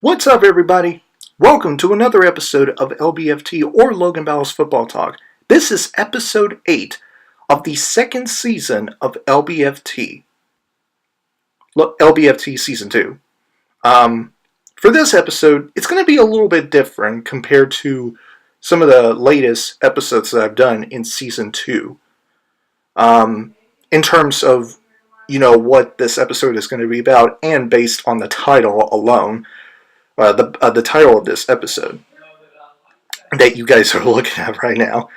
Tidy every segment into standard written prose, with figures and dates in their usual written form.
What's up, everybody? Welcome to another episode of LBFT or Logan Ball's Football Talk. This is episode 8 of the second season of LBFT. LBFT Season 2. For this episode, it's going to be a little bit different compared to some of the latest episodes that I've done in Season 2. In terms of, what this episode is going to be about, and based on the title alone. The title of this episode that you guys are looking at right now.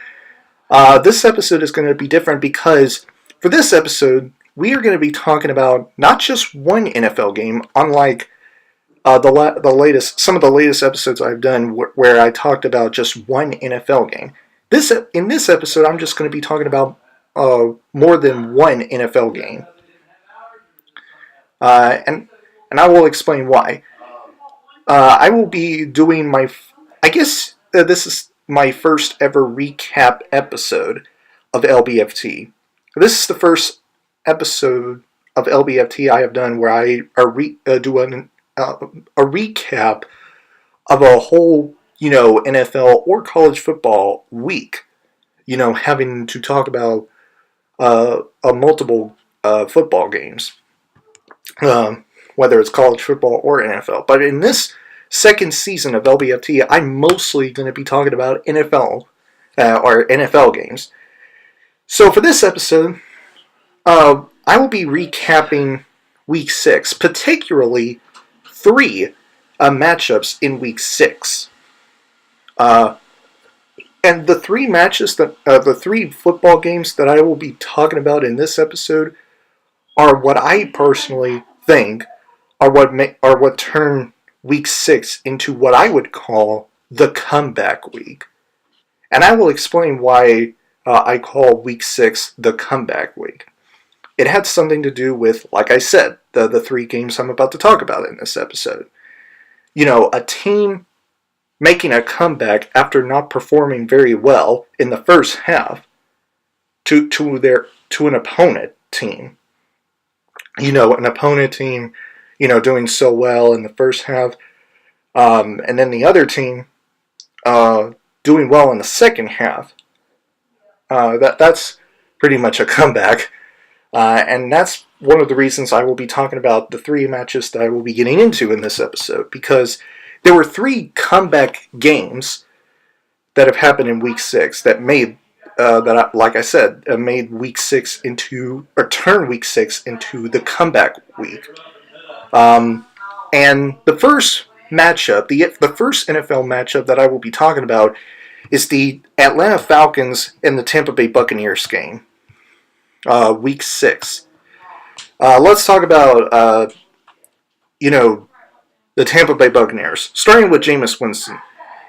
This episode is going to be different because for this episode, we are going to be talking about not just one NFL game, unlike some of the latest episodes I've done where I talked about just one NFL game. In this episode, I'm just going to be talking about more than one NFL game, and I will explain why. I will be doing this is my first ever recap episode of LBFT. This is the first episode of LBFT I have done where I do a recap of a whole, NFL or college football week. Having to talk about multiple football games. Whether it's college football or NFL. But in this second season of LBFT, I'm mostly going to be talking about NFL or NFL games. So for this episode, I will be recapping Week 6, particularly 3 matchups in Week 6. And the 3 matches the 3 football games that I will be talking about in this episode are what I personally think are what turn Week 6 into what I would call the comeback week. And I will explain why I call Week 6 the comeback week. It had something to do with, like I said, the 3 games I'm about to talk about in this episode. A team making a comeback after not performing very well in the first half to an opponent team. An opponent team doing so well in the first half, and then the other team doing well in the second half. That's pretty much a comeback, and that's one of the reasons I will be talking about the 3 matches that I will be getting into in this episode, because there were 3 comeback games that have happened in Week 6 that made made Week 6 turned Week 6 into the comeback week. And the first matchup, the first NFL matchup that I will be talking about is the Atlanta Falcons and the Tampa Bay Buccaneers game. Week 6. Let's talk about, the Tampa Bay Buccaneers. Starting with Jameis Winston.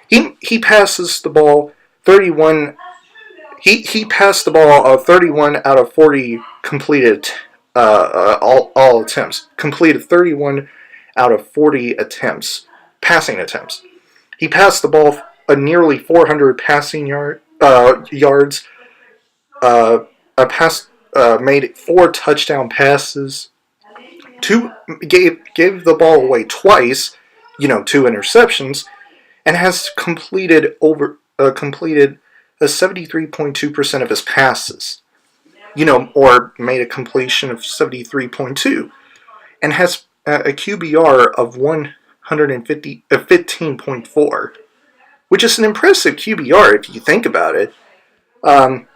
He passes the ball 31. He passed the ball 31 out of 40 completed all attempts. Completed 31 out of 40 passing attempts. He passed the ball nearly 400 passing yards. Made 4 touchdown passes. Gave the ball away twice. 2 interceptions, and has completed 73.2% of his passes. Or made a completion of 73.2, and has a QBR of 15.4, which is an impressive QBR if you think about it, and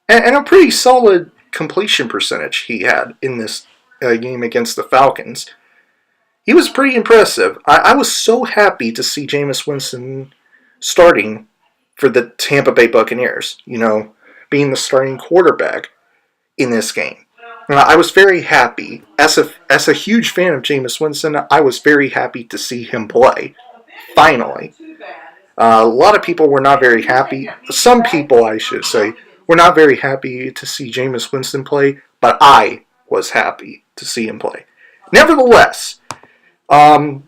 a pretty solid completion percentage he had in this game against the Falcons. He was pretty impressive. I was so happy to see Jameis Winston starting for the Tampa Bay Buccaneers, being the starting quarterback in this game. I was very happy. As a huge fan of Jameis Winston, I was very happy to see him play. Finally. A lot of people were not very happy. Some people, I should say, were not very happy to see Jameis Winston play, but I was happy to see him play. Nevertheless, Peyton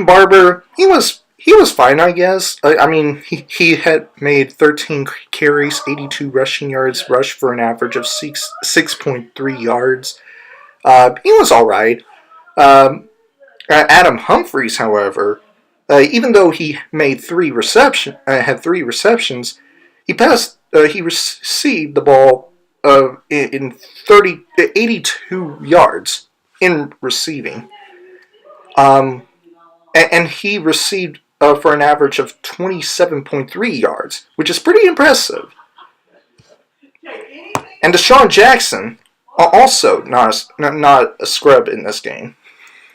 Barber, he was fine, I guess. He had made 13 carries, 82 rushing yards, rushed for an average of 6.3 yards. He was all right. Adam Humphries, however, even though he made had 3 receptions, he received the ball in 82 yards in receiving. And he received for an average of 27.3 yards, which is pretty impressive. And Deshaun Jackson, also not a scrub in this game.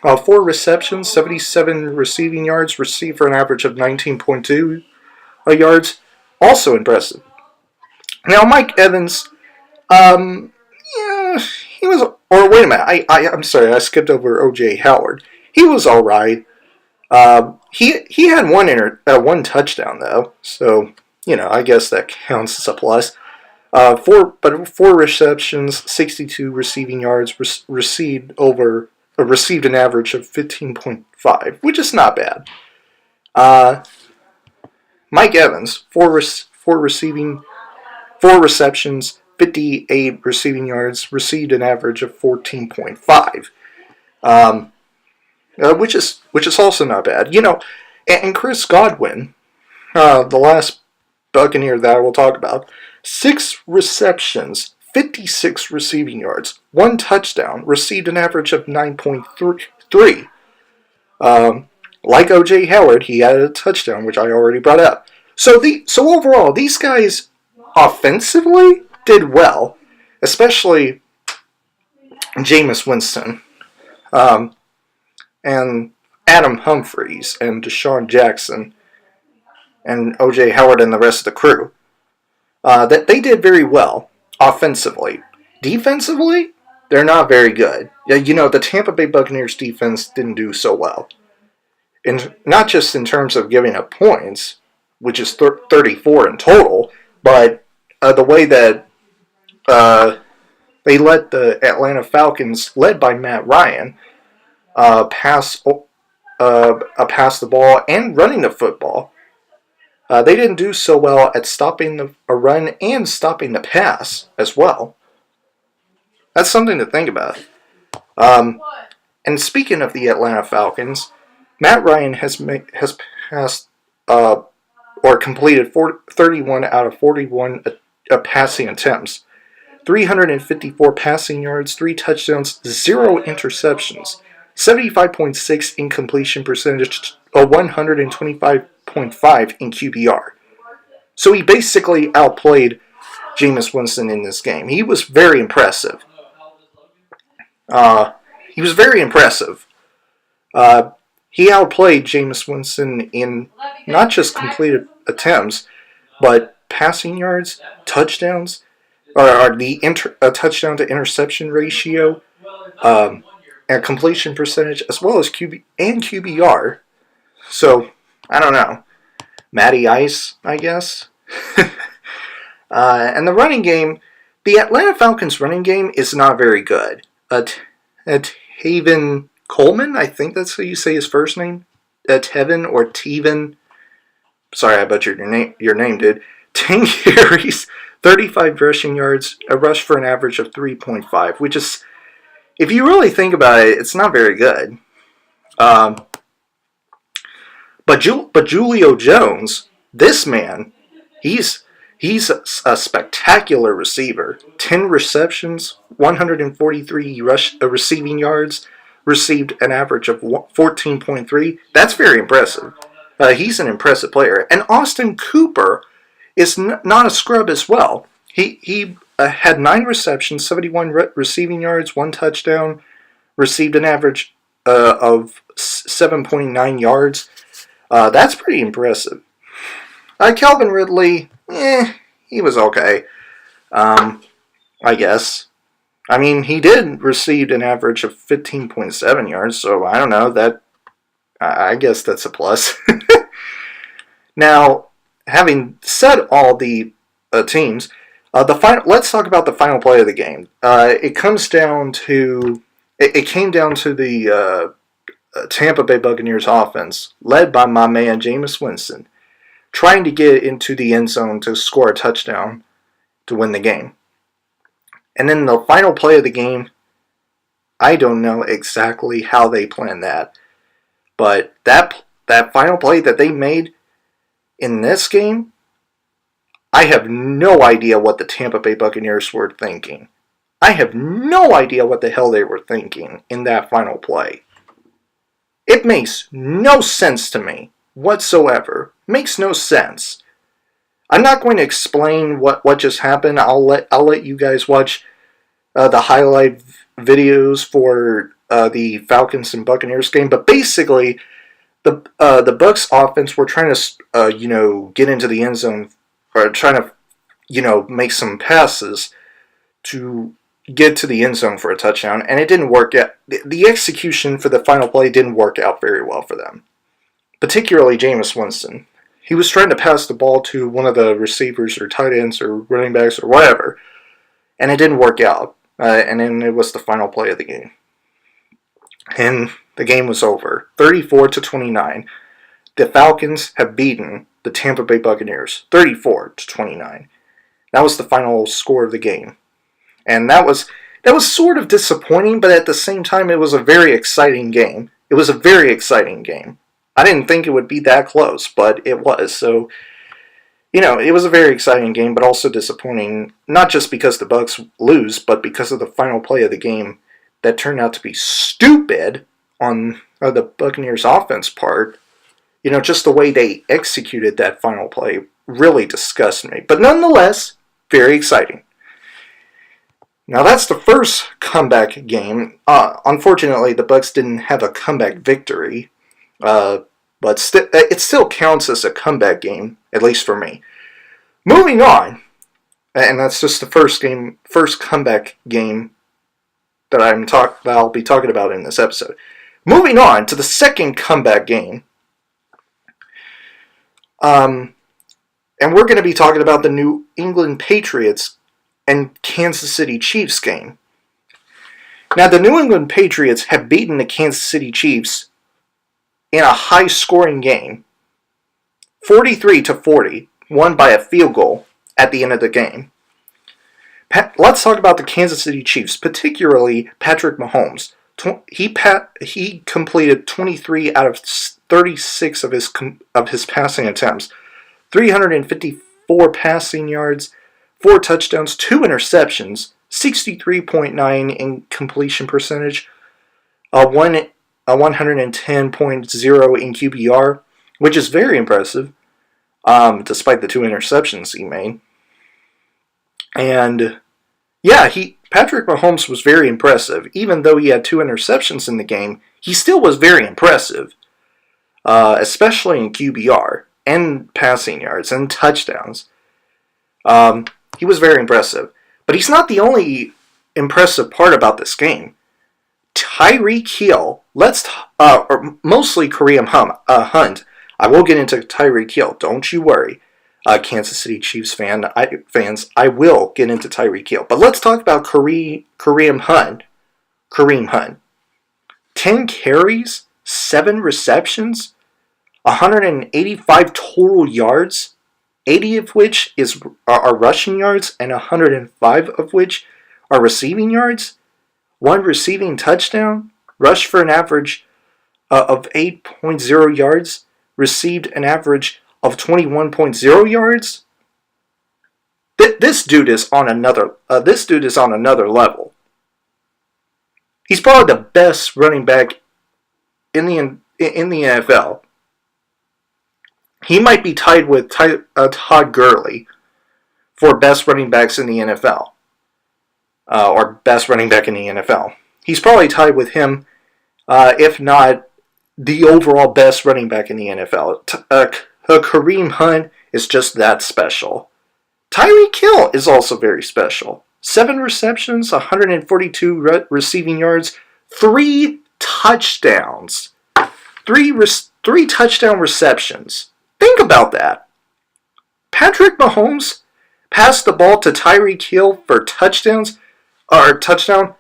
4 receptions, 77 receiving yards, received for an average of 19.2 yards. Also impressive. Now, Mike Evans, yeah, he was. Or wait a minute, I'm sorry, I skipped over O.J. Howard. He was all right. He had one touchdown though, so I guess that counts as a plus. 4 receptions, 62 receiving yards, received an average of 15.5, which is not bad. Mike Evans, 4 receptions, 58 receiving yards, received an average of 14.5, which is also not bad. And Chris Godwin, the last Buccaneer that I will talk about, 6 receptions, 56 receiving yards, 1 touchdown, received an average of 9.3. Like O.J. Howard, he had a touchdown, which I already brought up. So overall, these guys offensively did well, especially Jameis Winston, and Adam Humphries, and Deshaun Jackson, and O.J. Howard, and the rest of the crew. That they did very well offensively. Defensively, they're not very good. The Tampa Bay Buccaneers defense didn't do so well. And not just in terms of giving up points, which is 34 in total, but the way that they let the Atlanta Falcons, led by Matt Ryan, pass the ball and running the football. They didn't do so well at stopping a run and stopping the pass as well. That's something to think about. And speaking of the Atlanta Falcons, Matt Ryan has passed or completed 31 out of 41 passing attempts, 354 passing yards, 3 touchdowns, 0 interceptions, 75.6 in completion percentage, 125.5 in QBR. So he basically outplayed Jameis Winston in this game. He was very impressive. He outplayed Jameis Winston in not just completed attempts, but passing yards, touchdowns, or the touchdown to interception ratio, and completion percentage, as well as QBR. So, I don't know. Matty Ice, I guess. And the running game, the Atlanta Falcons running game is not very good. Tevin Coleman, I think that's how you say his first name. Tevin or Tevin. Sorry, I butchered your name, dude. 10 carries, 35 rushing yards, a rush for an average of 3.5, which is, if you really think about it, it's not very good. But Julio Jones, this man, he's a spectacular receiver. 10 receptions, 143 receiving yards, received an average of 14.3. That's very impressive. He's an impressive player. And Austin Cooper is not a scrub as well. He had 9 receptions, 71 receiving yards, 1 touchdown, received an average of 7.9 yards. That's pretty impressive. Calvin Ridley, he was okay, I guess. I mean, he did receive an average of 15.7 yards, so I don't know, I guess that's a plus. Now, having said all the teams, let's talk about the final play of the game. It came down to the Tampa Bay Buccaneers offense, led by my man Jameis Winston, trying to get into the end zone to score a touchdown to win the game. And then the final play of the game, I don't know exactly how they planned that. But that final play that they made in this game, I have no idea what the Tampa Bay Buccaneers were thinking. I have no idea what the hell they were thinking in that final play. It makes no sense to me whatsoever. Makes no sense. I'm not going to explain what just happened. I'll let you guys watch the highlight videos for the Falcons and Buccaneers game. But basically, the Bucs offense were trying to get into the end zone, or trying to make some passes to get to the end zone for a touchdown, and it didn't work out. The execution for the final play didn't work out very well for them, particularly Jameis Winston. He was trying to pass the ball to one of the receivers or tight ends or running backs or whatever, and it didn't work out. And then it was the final play of the game. And the game was over. 34-29. The Falcons have beaten the Tampa Bay Buccaneers. 34-29. That was the final score of the game. And that was sort of disappointing, but at the same time, it was a very exciting game. It was a very exciting game. I didn't think it would be that close, but it was. So, it was a very exciting game, but also disappointing, not just because the Bucs lose, but because of the final play of the game that turned out to be stupid on the Buccaneers' offense part. Just the way they executed that final play really disgusted me. But nonetheless, very exciting. Now that's the first comeback game. Unfortunately, the Bucs didn't have a comeback victory, but it still counts as a comeback game, at least for me. Moving on, and that's just the first comeback game that I'll be talking about in this episode. Moving on to the second comeback game, and we're going to be talking about the New England Patriots and Kansas City Chiefs game. Now, the New England Patriots have beaten the Kansas City Chiefs in a high-scoring game, 43-40, won by a field goal at the end of the game. Let's talk about the Kansas City Chiefs, particularly Patrick Mahomes. He completed 23 out of 36 of his passing attempts, 354 passing yards, 4 touchdowns, 2 interceptions, 63.9 in completion percentage, a 110.0 in QBR, which is very impressive, despite the 2 interceptions he made. And yeah, Patrick Mahomes was very impressive. Even though he had 2 interceptions in the game, he still was very impressive, especially in QBR and passing yards and touchdowns. He was very impressive. But he's not the only impressive part about this game. Tyreek Hill, or mostly Kareem Hunt. I will get into Tyreek Hill, don't you worry. Kansas City Chiefs fans, I will get into Tyreek Hill. But let's talk about Kareem Hunt. 10 carries, 7 receptions, 185 total yards, 80 of which are rushing yards, and 105 of which are receiving yards. 1 receiving touchdown, rushed for an average of 8.0 yards, received an average of 21.0 yards. This dude is on another level. He's probably the best running back in the NFL. He might be tied with Todd Gurley for best running backs in the NFL, or best running back in the NFL. He's probably tied with him, if not the overall best running back in the NFL. Kareem Hunt is just that special. Tyreek Hill is also very special. 7 receptions, 142 receiving yards, 3 touchdowns. 3 touchdown receptions. Think about that. Patrick Mahomes passed the ball to Tyreek Hill for touchdown,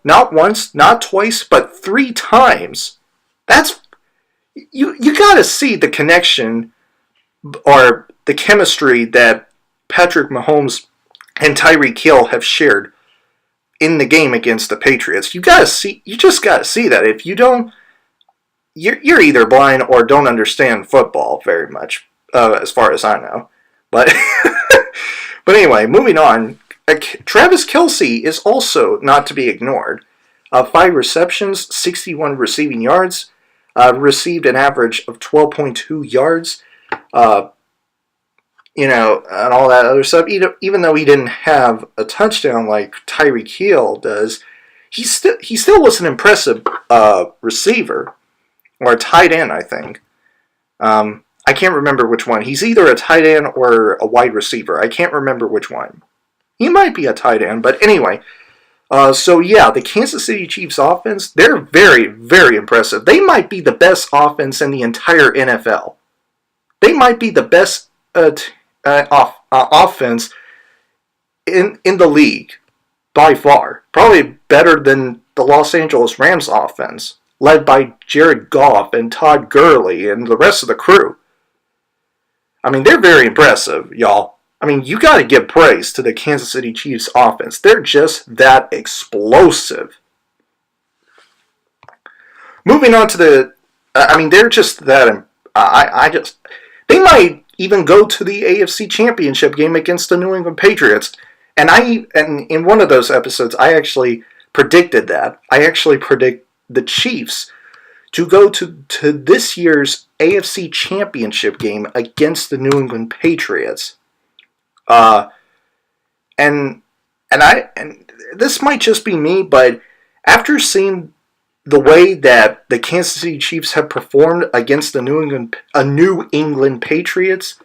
not once, not twice, but 3 times. That's you got to see the connection or the chemistry that Patrick Mahomes and Tyreek Hill have shared in the game against the Patriots. You just got to see that. If you don't, you're either blind or don't understand football very much, as far as I know. But but anyway, moving on. Travis Kelce is also not to be ignored. 5 receptions, 61 receiving yards, received an average of 12.2 yards. And all that other stuff. Even though he didn't have a touchdown like Tyreek Hill does, he still was an impressive receiver, or a tight end, I think. I can't remember which one. He's either a tight end or a wide receiver. I can't remember which one. He might be a tight end, but anyway. So yeah, the Kansas City Chiefs offense, they're very, very impressive. They might be the best offense in the entire NFL. They might be the best offense in the league by far. Probably better than the Los Angeles Rams offense, led by Jared Goff and Todd Gurley and the rest of the crew. I mean, they're very impressive, y'all. I mean, you got to give praise to the Kansas City Chiefs offense. They're just that explosive. Moving on to they're just that. They might even go to the AFC Championship game against the New England Patriots. And in one of those episodes, I actually predicted that. I actually predict the Chiefs to go to this year's AFC Championship game against the New England Patriots. And this might just be me, but after seeing the way that the Kansas City Chiefs have performed against the New England Patriots,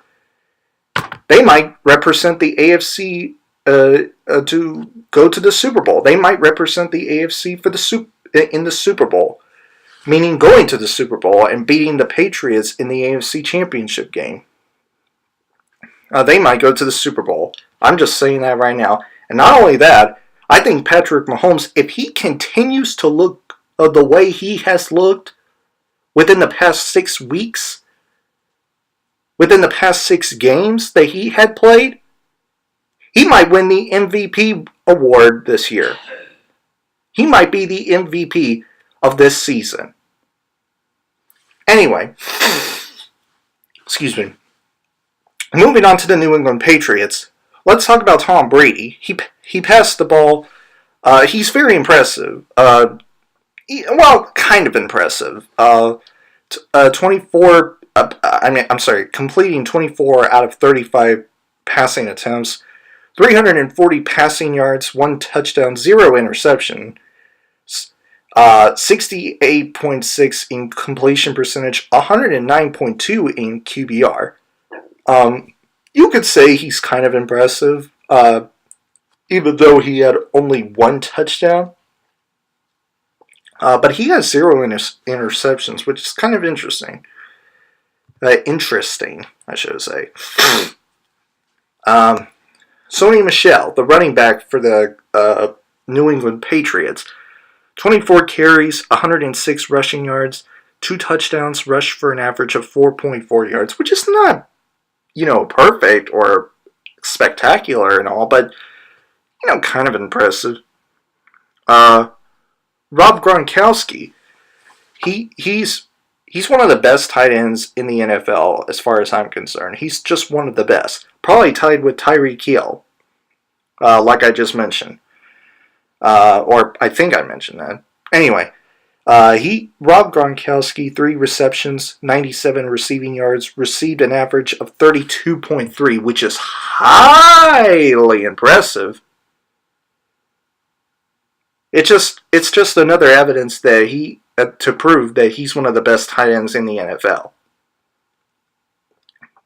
they might represent the AFC to go to the Super Bowl. They might represent the AFC in the Super Bowl, meaning going to the Super Bowl and beating the Patriots in the AFC Championship game. They might go to the Super Bowl. I'm just saying that right now. And not only that, I think Patrick Mahomes, if he continues to look the way he has looked within the past 6 weeks, within the past 6 games that he had played, he might win the MVP award this year. He might be the MVP of this season. Anyway, excuse me. Moving on to the New England Patriots, let's talk about Tom Brady. He passed the ball. He's very impressive. Kind of impressive. completing 24 out of 35 passing attempts, 340 passing yards, 1 touchdown, 0 interception, 68.6 in completion percentage, 109.2 in QBR. You could say he's kind of impressive, even though he had only 1 touchdown. But he has 0 interceptions, which is kind of interesting. Interesting, I should say. Sony Michel, the running back for the New England Patriots, 24 carries, 106 rushing yards, 2 touchdowns, rushed for an average of 4.4 yards, which is not, perfect or spectacular and all, but, kind of impressive. Rob Gronkowski, he's one of the best tight ends in the NFL as far as I'm concerned. He's just one of the best. Probably tied with Tyreek Hill, like I just mentioned. Or I think I mentioned that. Anyway, Rob Gronkowski, 3 receptions, 97 receiving yards, received an average of 32.3, which is highly impressive. It's just another evidence that to prove that he's one of the best tight ends in the NFL.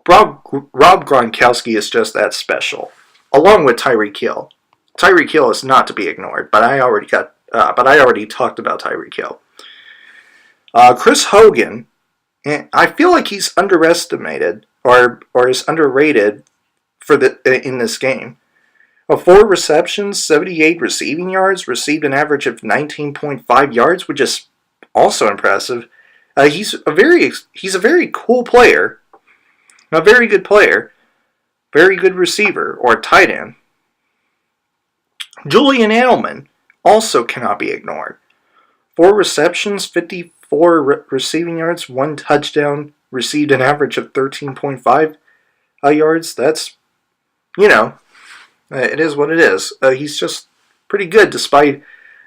Rob Gronkowski is just that special, along with Tyreek Hill. Tyreek Hill is not to be ignored, but I already talked about Tyreek Hill. Chris Hogan, I feel like he's underestimated or is underrated in this game. 4 receptions, 78 receiving yards, received an average of 19.5 yards, which is also impressive. He's a very cool player, a very good player, very good receiver or tight end. Julian Edelman also cannot be ignored. 4 receptions, 55 receiving yards, 1 touchdown, received an average of 13.5 yards. That's, it is what it is. He's just pretty good despite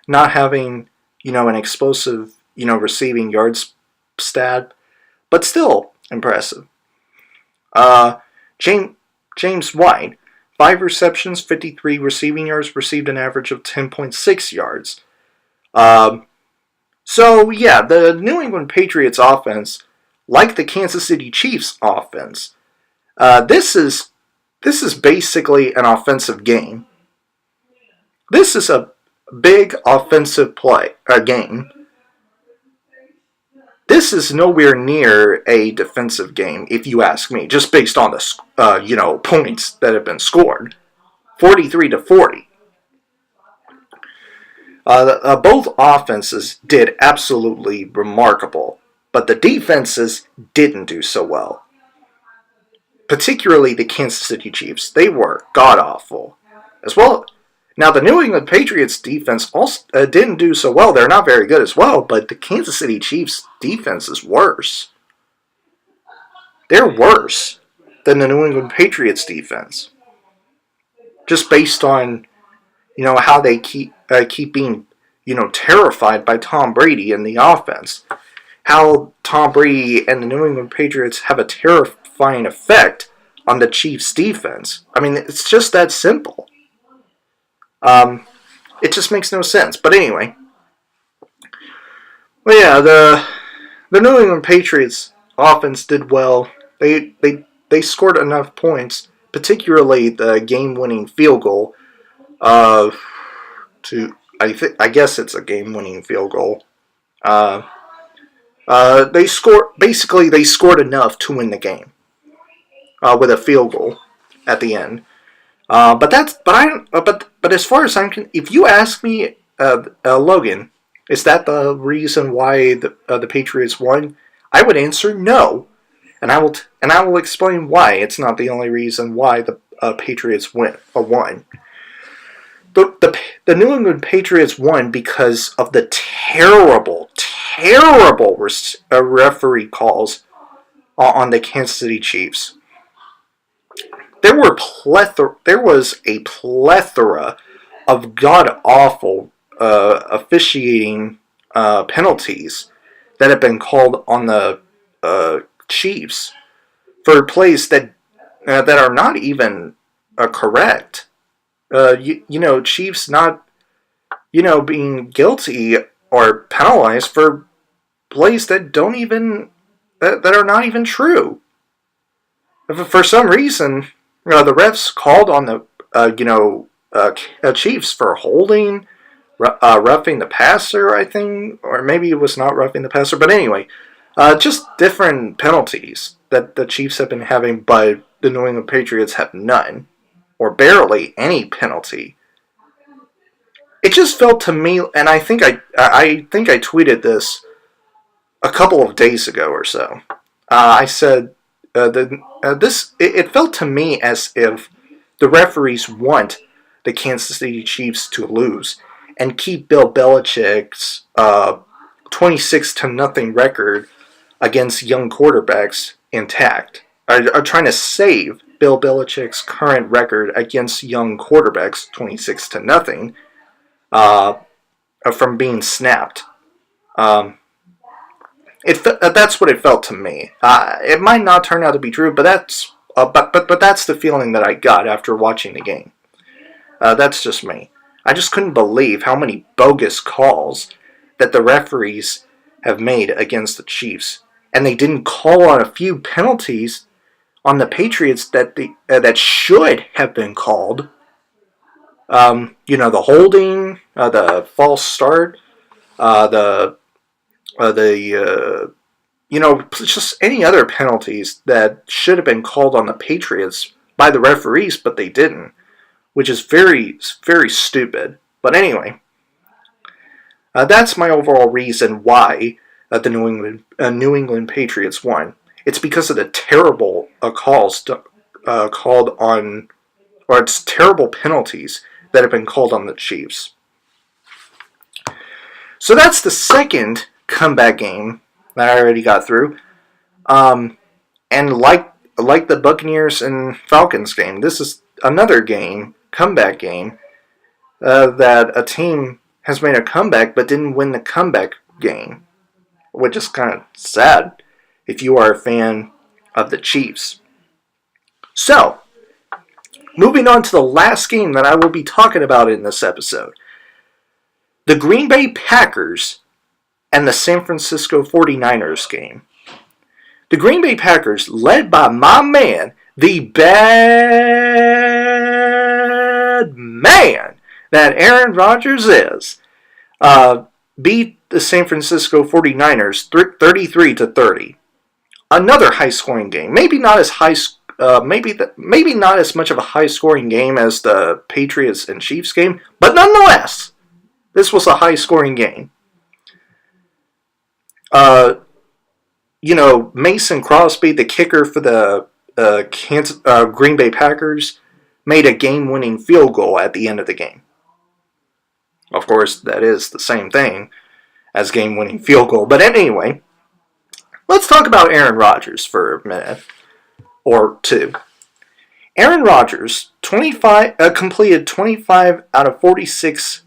not having, an explosive, receiving yards stat, but still impressive. James White, 5 receptions, 53 receiving yards, received an average of 10.6 yards. So yeah, the New England Patriots offense, like the Kansas City Chiefs offense, this is basically an offensive game. This is a big offensive game. This is nowhere near a defensive game, if you ask me, just based on the points that have been scored, 43-40. Both offenses did absolutely remarkable, but the defenses didn't do so well. Particularly the Kansas City Chiefs. They were god-awful. As well, now the New England Patriots defense also didn't do so well. They're not very good as well, but the Kansas City Chiefs defense is worse. They're worse than the New England Patriots defense. Just based on, how they keep being, terrified by Tom Brady and the offense. How Tom Brady and the New England Patriots have a terrifying effect on the Chiefs' defense. I mean, it's just that simple. It just makes no sense. But anyway. Well, yeah, the New England Patriots offense did well. They scored enough points, particularly the game-winning field goal. I guess it's a game-winning field goal. They scored enough to win the game with a field goal at the end. But as far as I'm concerned, if you ask me, Logan, is that the reason why the Patriots won? I would answer no, and I will explain why. It's not the only reason why the Patriots won. The New England Patriots won because of the terrible referee calls on the Kansas City Chiefs. There was a plethora of god-awful officiating penalties that have been called on the Chiefs for plays that are not even correct. Chiefs not, being guilty or penalized for plays that that are not even true. For some reason, the refs called on the Chiefs for holding, roughing the passer, I think, or maybe it was not roughing the passer, but anyway, just different penalties that the Chiefs have been having, but the New England Patriots have none, or barely any penalty. It just felt to me, and I think I tweeted this a couple of days ago or so. I said it felt to me as if the referees want the Kansas City Chiefs to lose and keep Bill Belichick's 26-0 record against young quarterbacks intact. Are trying to save Bill Belichick's current record against young quarterbacks, 26-0, from being snapped. That's what it felt to me. It might not turn out to be true, but that's the feeling that I got after watching the game. That's just me. I just couldn't believe how many bogus calls that the referees have made against the Chiefs, and they didn't call on a few penalties on the Patriots that should have been called. The holding, the false start, just any other penalties that should have been called on the Patriots by the referees, but they didn't, which is very, very stupid. But anyway, that's my overall reason why the New England Patriots won. It's because of the terrible calls called on, or it's terrible penalties that have been called on the Chiefs. So that's the second comeback game that I already got through. And like the Buccaneers and Falcons game, this is another game, comeback game, that a team has made a comeback but didn't win the comeback game, which is kind of sad if you are a fan of the Chiefs. So, moving on to the last game that I will be talking about in this episode. The Green Bay Packers and the San Francisco 49ers game. The Green Bay Packers, led by my man, the bad man that Aaron Rodgers is, beat the San Francisco 49ers 33-30. Another high-scoring game. Maybe not as maybe not as much of a high-scoring game as the Patriots and Chiefs game, but nonetheless, this was a high-scoring game. Mason Crosby, the kicker for the Green Bay Packers, made a game-winning field goal at the end of the game. Of course, that is the same thing as game-winning field goal. But anyway, let's talk about Aaron Rodgers for a minute or two. Aaron Rodgers completed 25 out of 46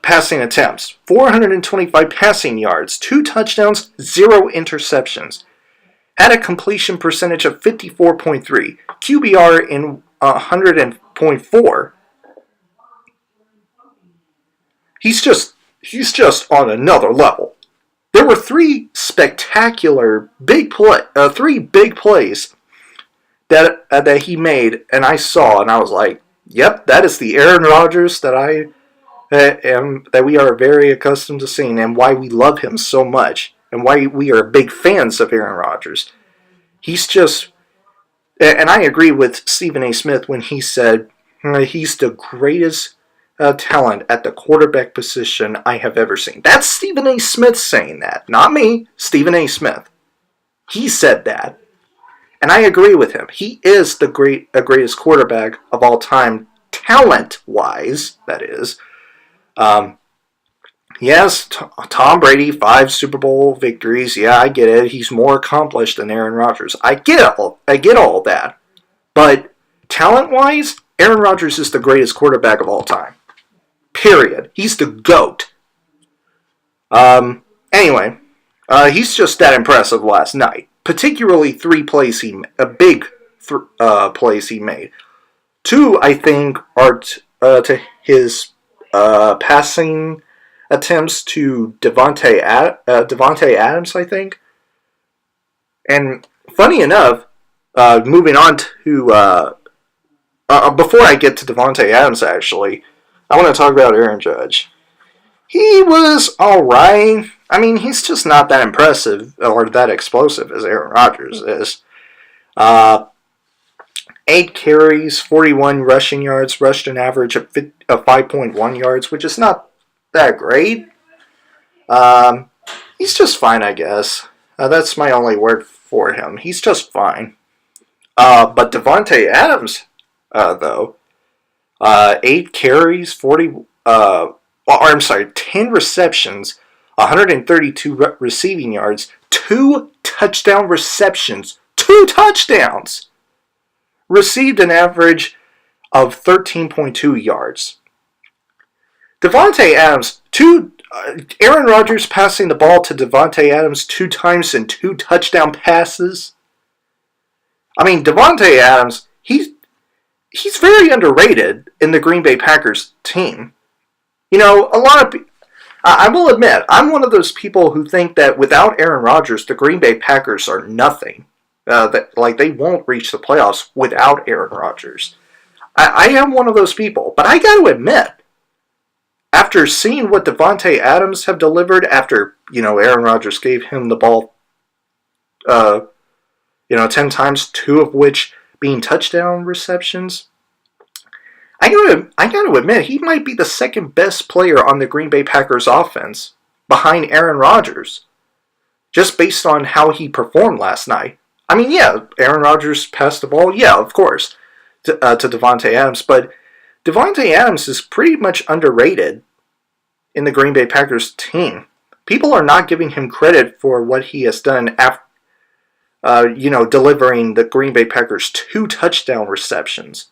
passing attempts, 425 passing yards, 2 touchdowns, 0 interceptions. Had a completion percentage of 54.3, QBR in 100.4. He's just on another level. There were 3 spectacular big plays that he made, and I saw, and I was like, "Yep, that is the Aaron Rodgers that that we are very accustomed to seeing, and why we love him so much, and why we are big fans of Aaron Rodgers." He's just, and I agree with Stephen A. Smith when he said he's the greatest talent at the quarterback position I have ever seen. That's Stephen A. Smith saying that, not me. Stephen A. Smith. He said that, and I agree with him. He is the greatest quarterback of all time, talent-wise. That is. Yes, Tom Brady, 5 Super Bowl victories. Yeah, I get it. He's more accomplished than Aaron Rodgers. I get all that. But talent-wise, Aaron Rodgers is the greatest quarterback of all time. Period. He's the GOAT. Anyway, he's just that impressive last night. Particularly 3 plays big plays he made. 2, I think, are to his passing attempts to Devontae Adams, I think. And funny enough, moving on to before I get to Devontae Adams, actually, I want to talk about Aaron Judge. He was alright. I mean, he's just not that impressive or that explosive as Aaron Rodgers is. 8 carries, 41 rushing yards, rushed an average of 5.1 yards, which is not that great. He's just fine, I guess. That's my only word for him. He's just fine. But Devontae Adams, though, 8 carries, 10 receptions, 132 receiving yards, 2 touchdown receptions, 2 touchdowns. Received an average of 13.2 yards. Devontae Adams, Aaron Rodgers passing the ball to Devontae Adams 2 times in 2 touchdown passes. I mean, Devontae Adams, he's very underrated in the Green Bay Packers team. You know, a lot of I will admit, I'm one of those people who think that without Aaron Rodgers, the Green Bay Packers are nothing. That they won't reach the playoffs without Aaron Rodgers. I am one of those people, but I got to admit, after seeing what Devontae Adams have delivered, after Aaron Rodgers gave him the ball, 10 times, 2 of which being touchdown receptions, I got to admit he might be the second best player on the Green Bay Packers offense behind Aaron Rodgers, just based on how he performed last night. I mean, yeah, Aaron Rodgers passed the ball, yeah, of course, to Devontae Adams, but Devontae Adams is pretty much underrated in the Green Bay Packers team. people are not giving him credit for what he has done after, delivering the Green Bay Packers 2 touchdown receptions.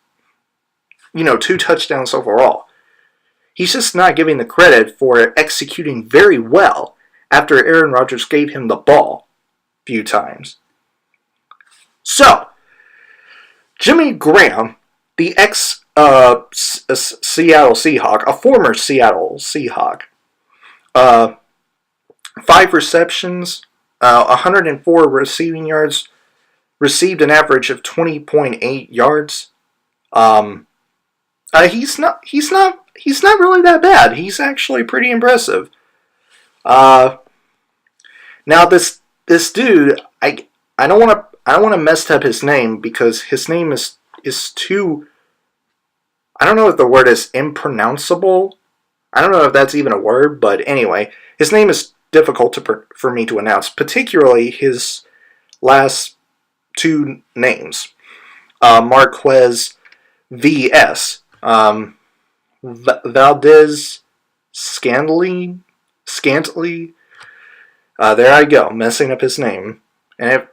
2 touchdowns overall. He's just not giving the credit for executing very well after Aaron Rodgers gave him the ball a few times. So, Jimmy Graham, the Seattle Seahawk, a former Seattle Seahawk, 5 receptions, 104 receiving yards, received an average of 20.8 yards. He's not really that bad. He's actually pretty impressive. Now this dude, I don't want to mess up his name because his name is too. I don't know if the word is impronounceable. I don't know if that's even a word, but anyway, his name is difficult for me to announce, particularly his last 2 names, Marquez V.S. Valdez Scantly. There I go, messing up his name. And I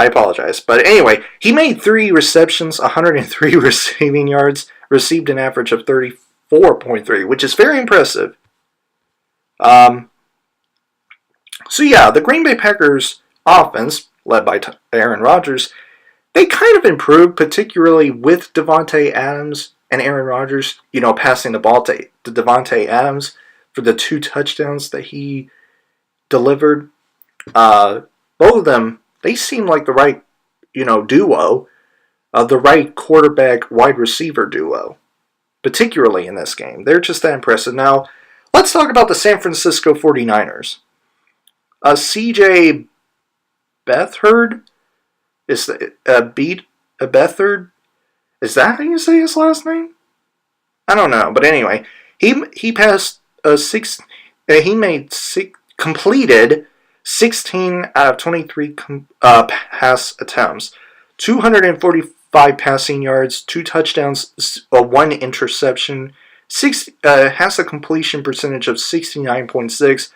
apologize. But anyway, he made 3 receptions, 103 receiving yards, received an average of 34.3, which is very impressive. The Green Bay Packers offense, led by Aaron Rodgers, they kind of improved, particularly with Davante Adams and Aaron Rodgers, passing the ball to Davante Adams for the 2 touchdowns that he delivered. Both of them, they seem like the right, duo, the right quarterback-wide receiver duo, particularly in this game. They're just that impressive. Now, let's talk about the San Francisco 49ers. CJ Beathard is Beathard. Is that how you say his last name? I don't know, but anyway, he passed completed 16 out of 23 pass attempts, 245 passing yards, 2 touchdowns, 1 interception, has a completion percentage of 69.6,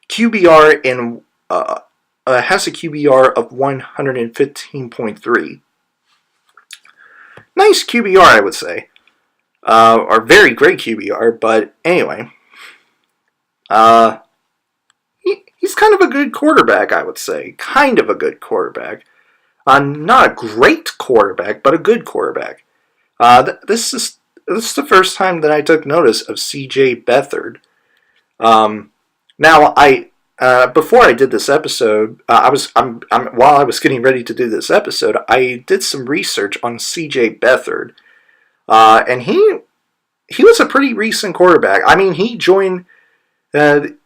QBR has a QBR of 115.3. Nice QBR, I would say. Or very great QBR, but anyway. He's kind of a good quarterback, I would say. Kind of a good quarterback. Not a great quarterback, but a good quarterback. This is the first time that I took notice of CJ Beathard. Now, before I did this episode, while I was getting ready to do this episode, I did some research on CJ Beathard, and he was a pretty recent quarterback. I mean, he joined the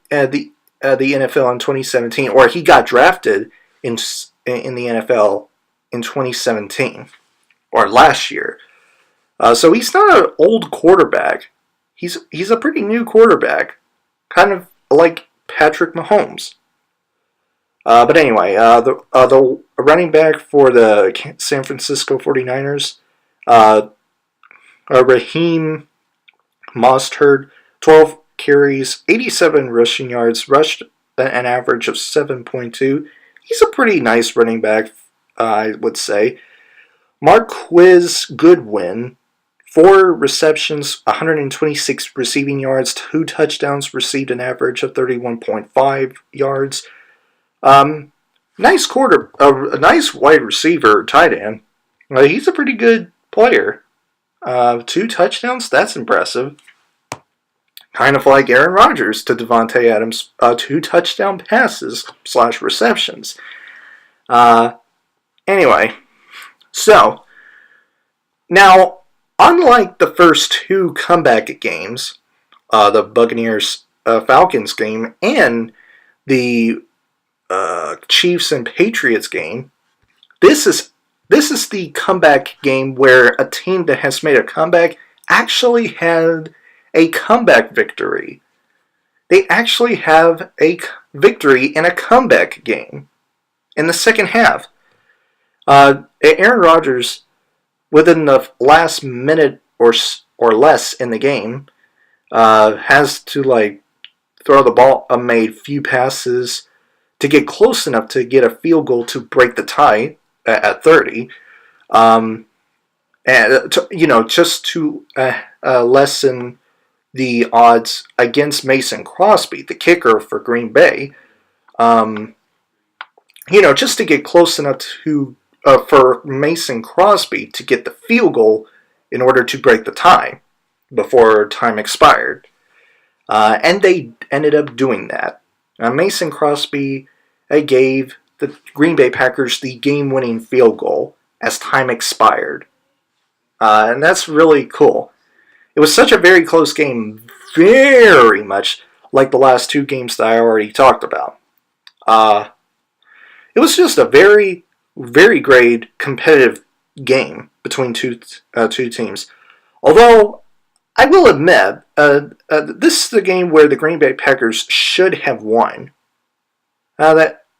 NFL in 2017, or he got drafted in the NFL in 2017, or last year. So he's not an old quarterback. He's a pretty new quarterback, kind of like Patrick Mahomes. But anyway, the running back for the San Francisco 49ers, Raheem Mostert, 12 carries, 87 rushing yards, rushed an average of 7.2. He's a pretty nice running back, I would say. Marquise Goodwin, 4 receptions, 126 receiving yards, 2 touchdowns, received an average of 31.5 yards. Nice a nice wide receiver, tight end. He's a pretty good player. 2 touchdowns, that's impressive. Kind of like Aaron Rodgers to Davante Adams, 2 touchdown passes / receptions. Anyway, so now, unlike the first 2 comeback games, the Buccaneers-Falcons game and the Chiefs and Patriots game, this is the comeback game where a team that has made a comeback actually had a comeback victory. They actually have a victory in a comeback game in the second half. Aaron Rodgers, within the last minute or less in the game, has to throw the ball, made few passes to get close enough to get a field goal to break the tie at 30. And just to lessen the odds against Mason Crosby, the kicker for Green Bay. Just to get close enough to for Mason Crosby to get the field goal in order to break the tie before time expired. And they ended up doing that. Mason Crosby gave the Green Bay Packers the game-winning field goal as time expired. And that's really cool. It was such a very close game, very much like the last two games that I already talked about. It was just a very, very great competitive game between two teams. Although, I will admit, this is the game where the Green Bay Packers should have won.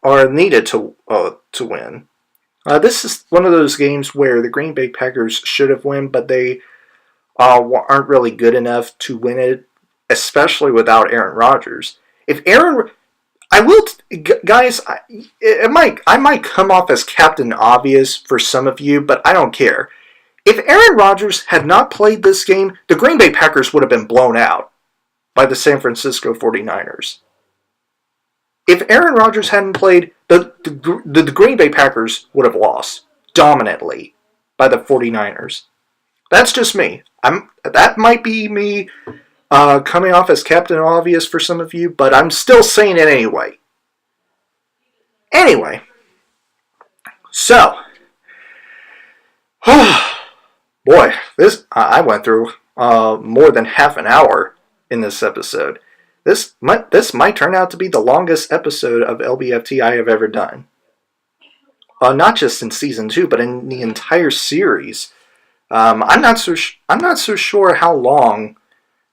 Or needed to win. This is one of those games where the Green Bay Packers should have won, but they aren't really good enough to win it, especially without Aaron Rodgers. Guys, I might come off as Captain Obvious for some of you, but I don't care. If Aaron Rodgers had not played this game, the Green Bay Packers would have been blown out by the San Francisco 49ers. If Aaron Rodgers hadn't played, the Green Bay Packers would have lost dominantly by the 49ers. That's just me. That might be me coming off as Captain Obvious for some of you, but I'm still saying it anyway. Anyway, so, boy, I went through more than half an hour in this episode. This might turn out to be the longest episode of LBFT I have ever done. Not just in season 2, but in the entire series. I'm not so sure how long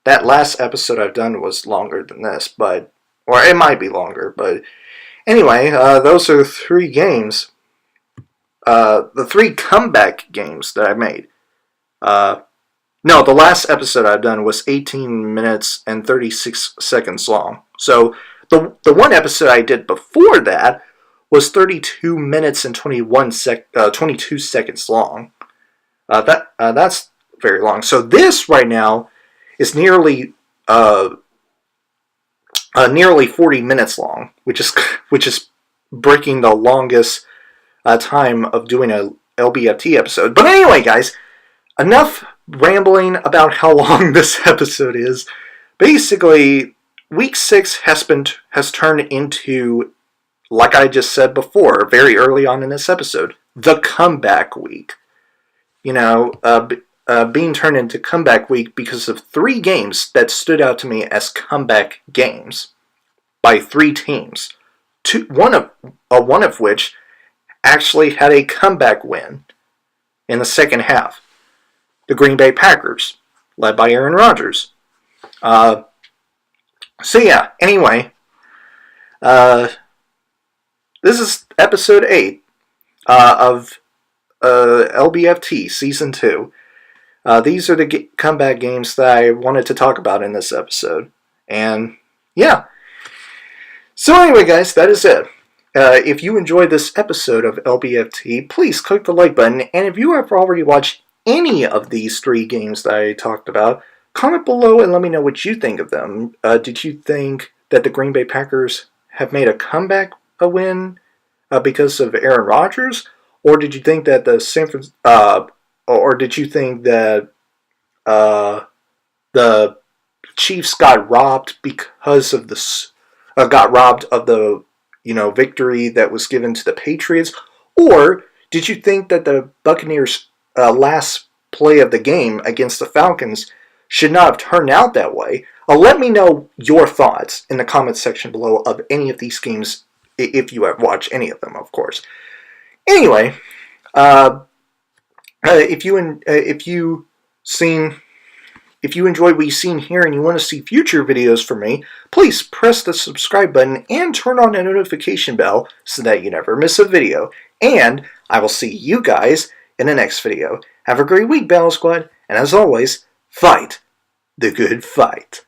that last episode I've done was longer than this, or it might be longer. But anyway, those are 3 games. The 3 comeback games that I made. No, the last episode I've done was 18 minutes and 36 seconds long. So the one episode I did before that was 32 minutes and 22 seconds long. That's very long. So this right now is nearly 40 minutes long, which is breaking the longest time of doing a LBFT episode. But anyway, guys, enough rambling about how long this episode is. Basically, week 6 has turned into, like I just said before, very early on in this episode, the comeback week. Being turned into comeback week because of 3 games that stood out to me as comeback games by 3 teams. One of which actually had a comeback win in the second half. The Green Bay Packers, led by Aaron Rodgers. Anyway, this is episode 8 of LBFT Season 2. These are the comeback games that I wanted to talk about in this episode. And, yeah. So anyway, guys, that is it. If you enjoyed this episode of LBFT, please click the like button. And if you have already watched any of these 3 games that I talked about, comment below and let me know what you think of them. Did you think that the Green Bay Packers have made a comeback win because of Aaron Rodgers, or did you think that the Chiefs got robbed because of the victory that was given to the Patriots, or did you think that the Buccaneers' last play of the game against the Falcons should not have turned out that way? Let me know your thoughts in the comments section below of any of these games, if you have watched any of them, of course. Anyway, if you enjoyed what you've seen here and you want to see future videos from me, please press the subscribe button and turn on the notification bell so that you never miss a video. And I will see you guys in the next video. Have a great week, Battle Squad, and as always, fight the good fight.